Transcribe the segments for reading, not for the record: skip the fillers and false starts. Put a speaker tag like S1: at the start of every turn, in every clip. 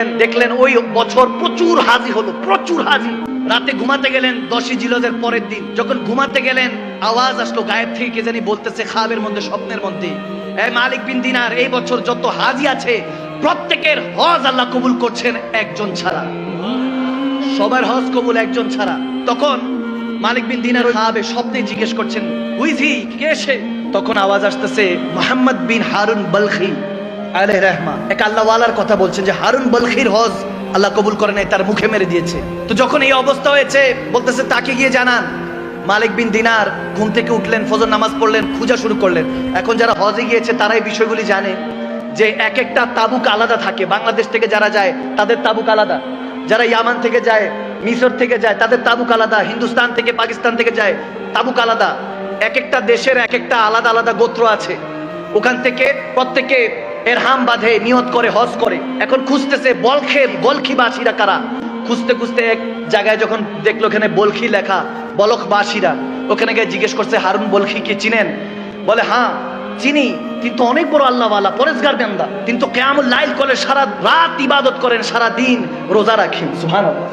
S1: দেখলেন ওই বছর প্রচুর হাজি হলো, প্রচুর হাজি। রাতে ঘুমাতে গেলেন 10ই জিলহজের পরের দিন, যখন ঘুমাতে গেলেন আওয়াজ আসলো গায়েব থেকে, কে জানি বলতেছে খাবের মধ্যে, স্বপ্নের মধ্যে, এই মালিক বিন দিনার, এই বছর যত হাজি আছে প্রত্যেকের হজ আল্লাহ কবুল করছেন একজন ছাড়া, সবার হজ কবুল একজন ছাড়া। তখন মালিক বিন দিনার খাবে স্বপ্নে জিজ্ঞেস করছেন, হুই হি, কে সে? তখন আওয়াজ আসতেছে মুহাম্মদ বিন হারুন বলখি আলাইহির রহমা, এক আল্লাহওয়ালার কথা বলছেন যে হারুন বলখির হজ আল্লাহ কবুল করে নাই, তার মুখে মেরে দিয়েছে। তো যখন এই অবস্থা হয়েছে বলতেছে তাকে গিয়ে জানান। মালিক বিন দিনার ঘুম থেকে উঠলেন, ফজর নামাজ পড়লেন, খোঁজা শুরু করলেন। এখন যারা হজে গিয়েছে তারা এই বিষয়গুলি জানে যে এক একটা তাবুক আলাদা থাকে। বাংলাদেশ থেকে যারা যায় তাদের তাবুক আলাদা, যারা ইয়ামান থেকে যায়, মিশর থেকে যায় তাদের তাবুক আলাদা, হিন্দুস্তান থেকে পাকিস্তান থেকে যায় তাবুক আলাদা। এক একটা দেশের এক একটা আলাদা আলাদা গোত্র আছে। ওখান থেকে প্রত্যেকে এরহাম বাঁধে, নিয়ত করে হজ করে। এখন খুঁজতেছে বলখিবাসীরা কারা। খুঁজতে খুঁজতে এক জায়গায় যখন দেখলো ওখানে বলখি লেখা, বলখবাসীরা, ওখানে গিয়ে জিজ্ঞেস করছে হারুন বলখি কি চিনেন? বলে হ্যাঁ চিনি, কিন্তু অনেক বড় আল্লাহওয়ালা, পরেজগার বান্দা, কিন্তু কিয়ামুল লাইল করে, সারা রাত ইবাদত করেন, সারা দিন রোজা রাখেন। সুবহানাল্লাহ।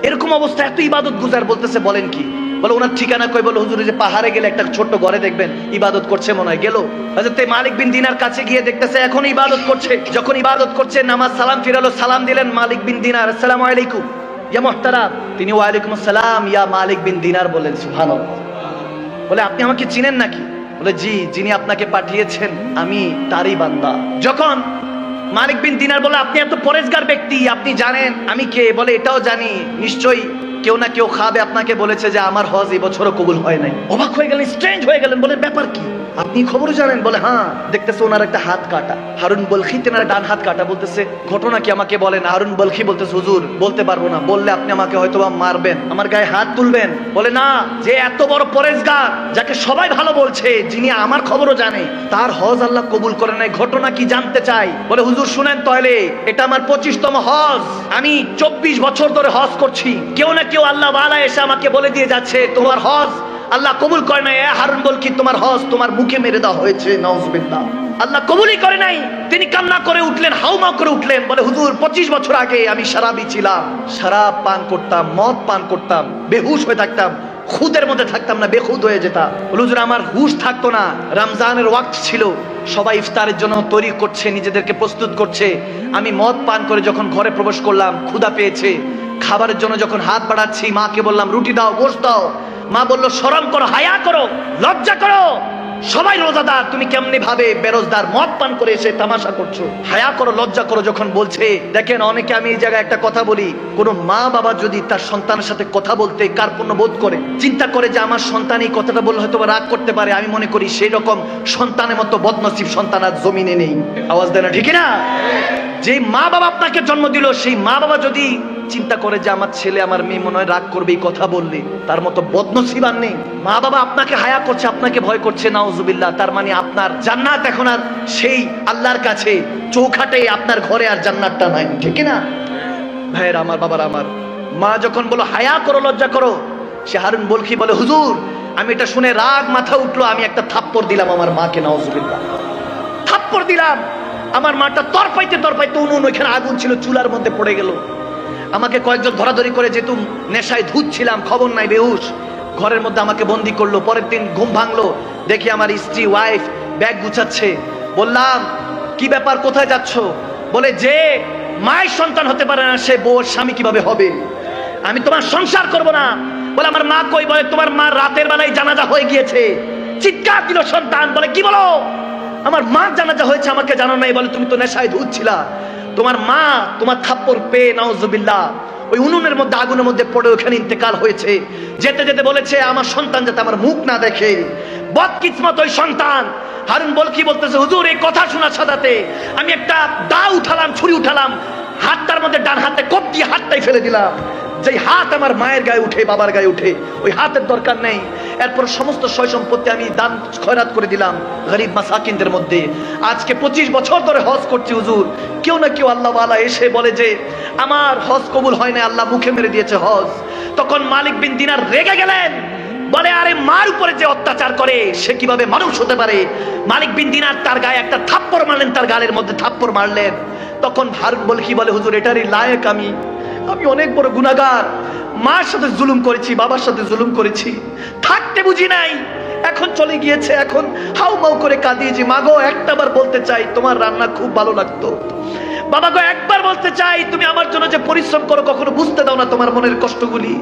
S1: এরকম অবস্থা, এত ইবাদত গুজার। বলতেছে বলেন কি? বলে ওনার ঠিকানা কই? বলে হুজুর যে পাহাড়ে গেলে একটা ছোট্ট ঘরে দেখবেন ইবাদত করছে মনে হয়। গেল হযরত মালিক বিন দিনার কাছে গিয়ে দেখতেছে এখন ইবাদত করছে। যখন ইবাদত করছে নামাজ সালাম ফিরালো, সালাম দিলেন মালিক বিন দিনার, আসসালামু আলাইকুম ইয়া মুহতারাম। তিনি ওয়া আলাইকুম আসসালাম ইয়া মালিক বিন দিনার বলেন। সুবহানাল্লাহ। বলে আপনি আমাকে চিনেন নাকি? বলে জি, যিনি আপনাকে পাঠিয়েছেন আমি তারই বান্দা। যখন মালিক বিন দিনার বলে আপনি এত পরেজগার ব্যক্তি, আপনি জানেন আমি কে? বলে এটাও জানি, নিশ্চয়ই কেউ না কেউ খাবে আপনাকে বলেছে যে আমার হজ এই বছরও কবুল হয় নাই। অবাক হয়ে গেলেন, স্ট্রেঞ্জ হয়ে গেলেন। বলে ব্যাপার কি, আপনি খবর জানেন? বলে হ্যাঁ। দেখতেছে ওনার একটা হাত কাটা, হারুন বলখি তেনার ডান হাত কাটা। বলতেছে ঘটনা কি আমাকে বলেন। হারুন বলখি বলতেছে হুজুর বলতে পারবো না, বললে আপনি আমাকে হয়তো মারবেন, আমার গায়ে হাত তুলবেন। বলে না, যে এত বড় পরেজগার, যাকে সবাই ভালো বলছে, যিনি আমার খবরও জানে, তার হজ আল্লাহ কবুল করে নাই, ঘটনা কি জানতে চাই। বলে হুজুর শুনেন তাহলে, এটা আমার 25তম হজ, আমি 24 বছর ধরে হজ করছি। কেউ না কেউ আল্লাহ ওয়ালা এসে আমাকে বলে দিয়ে যাচ্ছে তোমার হজ আল্লাহ কবুল করে নাই। হারুন বলখি তোমার হজ তোমার মুখে মেরে দেওয়া হয়েছে, নাউজুবিল্লাহ, আল্লাহ কবুলই করে নাই। তিনি কান্না করে উঠলেন, হাউমাউ করে উঠলেন। বলে হুজুর 25 বছর আগে আমি শরাবী ছিলাম, শরাব পান করতাম, মদ পান করতাম, বেহুশ হয়ে থাকতাম, খুদের মধ্যে থাকতাম না, বেখুদ হয়ে যেতাম। হুজুর আমার হুশ থাকতো না, রমজানের ওয়াক্ত ছিল, সবাই ইফতারের জন্য তৈরি করছে, নিজেদেরকে প্রস্তুত করছে। আমি মদ পান করে যখন ঘরে প্রবেশ করলাম, ক্ষুধা পেয়েছে, খাবারের জন্য যখন হাত বাড়াচ্ছি, মাকে বললাম রুটি দাও, গোশত দাও। মা বললো শরম করো, হায়া করো, লজ্জা করো, সবাই রোজাদার, তুমি কেমনি ভাবে বেরোজদার মদ পান করে এসে তামাশা করছো, হায়া করো, লজ্জা করো। যখন বলছে, দেখেন অনেকে, আমি এই জায়গায় একটা কথা বলি, কোন মা বাবা যদি তার সন্তানের সাথে কথা বলতে কার্পণ্য বোধ করে, চিন্তা করে যে আমার সন্তান এই কথাটা বললে হয়তো রাগ করতে পারে, আমি মনে করি সেই রকম সন্তানের মতো বদনসিব সন্তান আর জমিনে নেই। আওয়াজ দেয় না ঠিক না? যে মা বাবা আপনাকে জন্ম দিল, সেই মা বাবা যদি চিন্তা করে যে আমার ছেলে আমার মেয়ে মনে হয় রাগ করবে এই কথা বললে, তার মতো বদনসিব আর নেই। মা বাবা আপনাকে হায়া করছে, আপনাকে ভয় করছে, নাউজুবিল্লাহ, তার মানে আপনার জান্নাত এখন আর সেই আল্লাহর কাছে চৌখাটে, আপনার ঘরে আর জান্নাতটা নাই, ঠিক না ভাইয়ের আমার, বাবার আমার। মা যখন বলো হায়া করো, লজ্জা করো, সে হারুন বলখি বলে হুজুর আমি এটা শুনে রাগ মাথা উঠলো, আমি একটা থাপ্পড় দিলাম আমার মাকে, নাউজুবিল্লাহ, থাপ্পড় দিলাম। আমার মাটা তরপাইতে তরপাইতে, উনুন ওইখানে আগুন ছিল, চুলার মধ্যে পড়ে গেল। আমাকে কয়েকজন ধরাধরি করে, যেহেতু নেশায় ধুচ্ছিলাম, খবর নাই, বেহুশ, ঘরের মধ্যে আমাকে বন্দি করলো। পরের দিন ঘুম ভাঙলো, দেখি আমার স্ত্রী ওয়াইফ ব্যাগ গুছাচ্ছে। বললাম কি ব্যাপার, কোথায় যাচ্ছ? বলে যে মায়ের সন্তান হতে পারে না, সে বউর স্বামী কিভাবে হবে? আমি তোমার সংসার করব না। বলে আমার মা কই? বলে তোমার মা রাতের বেলায় জানাজা হয়ে গিয়েছে। চিৎকার দিল সন্তান। বলে কি বলো? আমার মা জানাজা হয়েছে, আমাকে জানো নাই? বলে তুমি তো নেশায় ধুচ্ছিলা, তোমার মা তোমার থাপ্পড় পেয়ে নাউজুবিল্লাহ ওই উনুনের মধ্যে, আগুনের মধ্যে পড়ে ওখানে ইন্তেকাল হয়েছে। যেতে যেতে বলেছে আমার সন্তান যাতে আমার মুখ না দেখে। বদকিসমত ওই সন্তান। হারুন বলখি বলতেছে হুজুর এই কথা শোনার সাথে আমি একটা দা উঠালাম, ছুরি উঠালাম, হাতটার মধ্যে ডান হাতে কোপ দিয়ে হাতটাই ফেলে দিলাম। যেই হাত আমার মায়ের গায়ে উঠে, বাবার গায়ে উঠে, ওই হাতের দরকার নেই। এরপর সমস্ত সয় সম্পত্তি আমি দান খয়রাত করে দিলাম গরিব মাসাকিনদের মধ্যে। আজকে 25 বছর ধরে হজ করছি হুজুর, কেউ না কেউ আল্লাহ ওয়ালা এসে বলে যে আমার হজ কবুল হয় না, আল্লাহ মুখে মেরে দিয়েছে হজ। তখন মালিক বিন দিনার রেগে গেলেন, বলে আরে মার উপরে যে অত্যাচার করে সে কিভাবে মানুষ হতে পারে। মালিক বিন দিনার তার গায়ে একটা থাপ্পড় মারলেন, তার গালের মধ্যে থাপ্পড় মারলেন। তখন হারুন বলকি বলে হুজুর এটারই লায়েক আমি অনেক বড় গুনাহগার, মার সাথে জুলুম করেছি, বাবার সাথে জুলুম করেছি, থাকতে বুঝি নাই, এখন চলে গিয়েছে, এখন হাউ মাউ করে কাঁদিয়েছি। মাগো একটাবার বলতে চাই তোমার রান্না খুব ভালো লাগতো, বাবা গো একবার বলতে চাই তুমি আমার জন্য যে পরিশ্রম করো কখনো বুঝতে দাও না তোমার মনের কষ্টগুলি।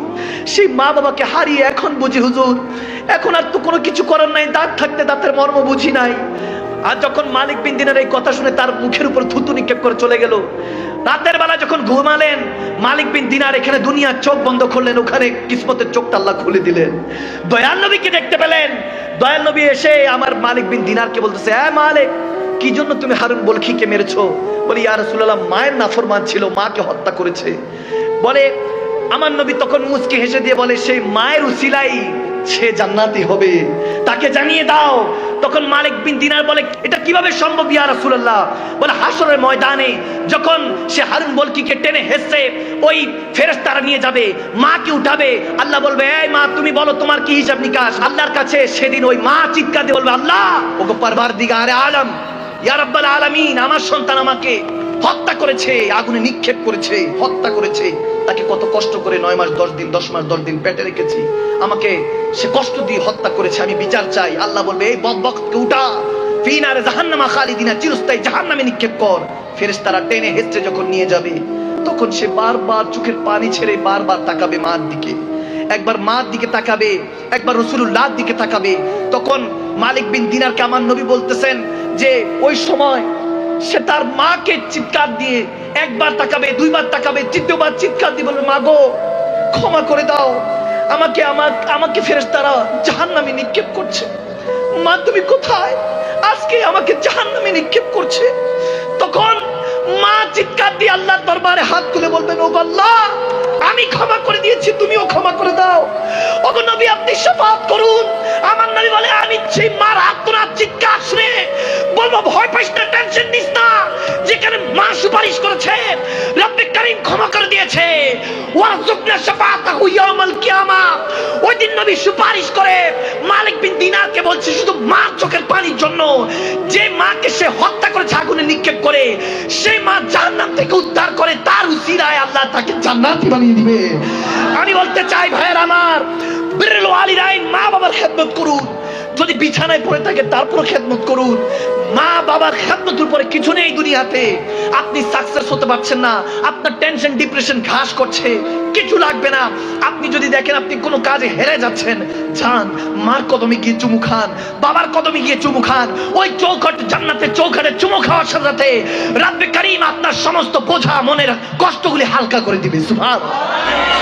S1: সেই মা বাবাকে হারিয়ে এখন বুঝি হুজুর, এখন আর তো কোনো কিছু করার নাই, দাঁত থাকতে দাঁতের মর্ম বুঝি নাই। আর যখন মালিক বিন দিনার এই কথা শুনে তার মুখের উপর থুতু নিক্ষেপ করে চলে গেল। রাতের বেলা যখন ঘুমালেন মালিক বিন দিনার এখানে দুনিয়ার চোখ বন্ধ করলেন, ওখানে কিসমতের চোখটা আল্লাহ খুলে দিলেন। দয়াল নবীকে দেখতে পেলেন। দয়াল নবী এসে আমার মালিক বিন দিনারকে বলতেছে, হ্যাঁ মালিক কি জন্য তুমি হারুন বলখিকে মেরেছো? বলি ইয়া রাসূলুল্লাহ মায়ের নাফরমান ছিল, মাকে হত্যা করেছে। বলে আমার নবী তখন মুচকি হেসে দিয়ে বলে সেই মায়ের উসিলাই সে জান্নাতি হবে, তাকে জানিয়ে দাও। তখন মালিক বিন দিনার বলে এটা কিভাবে সম্ভব ইয়া রাসূলুল্লাহ? বলে হাসরের ময়দানে যখন সে হারুন বলকিকে টেনে হেসে ওই ফেরেশতারা নিয়ে যাবে, মাকে উঠাবে, আল্লাহ বলবে এই মা তুমি বলো তোমার কি হিসাব নিকাশ। আল্লাহর কাছে সেদিন ওই মা চিৎকার দিয়ে বলবে আল্লাহ ওগো পারওয়ারদিগারে আলম ইয়া রাব্বাল আলামিন, আমার সন্তান আমাকে হত্যা করেছে, আগুনে নিক্ষেপ করেছে, হত্যা করেছে, তাকে কত কষ্ট করে 9 মাস 10 দিন 10 মাস 10 দিন পেটে রেখেছি, আমাকে সে কষ্ট দিয়ে হত্যা করেছে, আমি বিচার চাই। আল্লাহ বলবে এই বদবখতকে উঠা, ফিনারে জাহান্নামা খালিদিনা, চিরস্থায়ী জাহান্নামে নিক্ষেপ কর। ফেরেশতারা টেনে হেঁচড়ে যখন নিয়ে যাবে তখন সে বারবার চোখের পানি ছেড়ে বারবার তাকাবে মার দিকে, একবার মার দিকে তাকাবে, একবার রাসূলুল্লাহর দিকে তাকাবে। তখন মালিক বিন দিনারকে আমার নবী বলতেছেন যে ওই সময় সে তার মাকে চিৎকার দিয়ে একবার তাকাবে, দুইবার তাকাবে, তৃতীয়বার চিৎকার দিয়ে বলবে মা গো ক্ষমা করে দাও আমাকে, আমাকে ফেরেশতারা জাহান্নামে নিক্ষেপ করছে, মা তুমি কোথায়? আজকে আমাকে জাহান্নামে নিক্ষেপ করছে। তখন মা চিৎকার দিয়ে আল্লাহর দরবারে হাত তুলে বলবেন ও আল্লাহ আমি ক্ষমা করে দিয়েছি, তুমিও ক্ষমা করে দাও। ওগো নবী আপনি শাফাআত করুন। আমার নবী বলে আমি সেই মার আর্তনাদ চিৎকার শুনে বলবো ভয় পাইস না, টেনশন নিস না, যেখানে মা সুপারিশ করেছে রব্বে কারীম ক্ষমা করে দিয়েছে, ওয়ারযুকনা শাফাআতাহু ইয়াউমাল কিয়ামা। ওই দিন নবী সুপারিশ করে মালিক বিন দিনারকে বলছে শুধু মার চোখের পানির জন্য, যে মাকে সে হত্যা করেছে আগুনে নিক্ষেপ করে, সেই মা জাহান্নাম থেকে উদ্ধার করে তার উসিলায় আল্লাহ তাকে জান্নাতি বানিয়ে দিবে। আমি বলতে চাই ভাইয়ের আমার, বিররুল ওয়ালিদাইন মা বাবার খেদমত করুন, যদি বিছানায় পড়ে থাকে তারপর খেদমত করুন। মা বাবার খেদমতের উপরে কিছু নেই দুনিয়াতে। আপনি সাকসেস হতে পারছেন না, আপনার টেনশন ডিপ্রেশন ঘাস করছে, কিছু লাগবে না। আপনি যদি দেখেন আপনি কোনো কাজে হেরে যাচ্ছেন, যান মার কদমে গিয়ে চুমু খান, বাবার কদমে গিয়ে চুমু খান। ওই চৌখট জান্নাতের চৌখটে চুমু খাওয়ার সাথে সাথে রব্বে কারীম আপনার সমস্ত বোঝা মনের কষ্টগুলি হালকা করে দিবে। সুবহানাল্লাহ।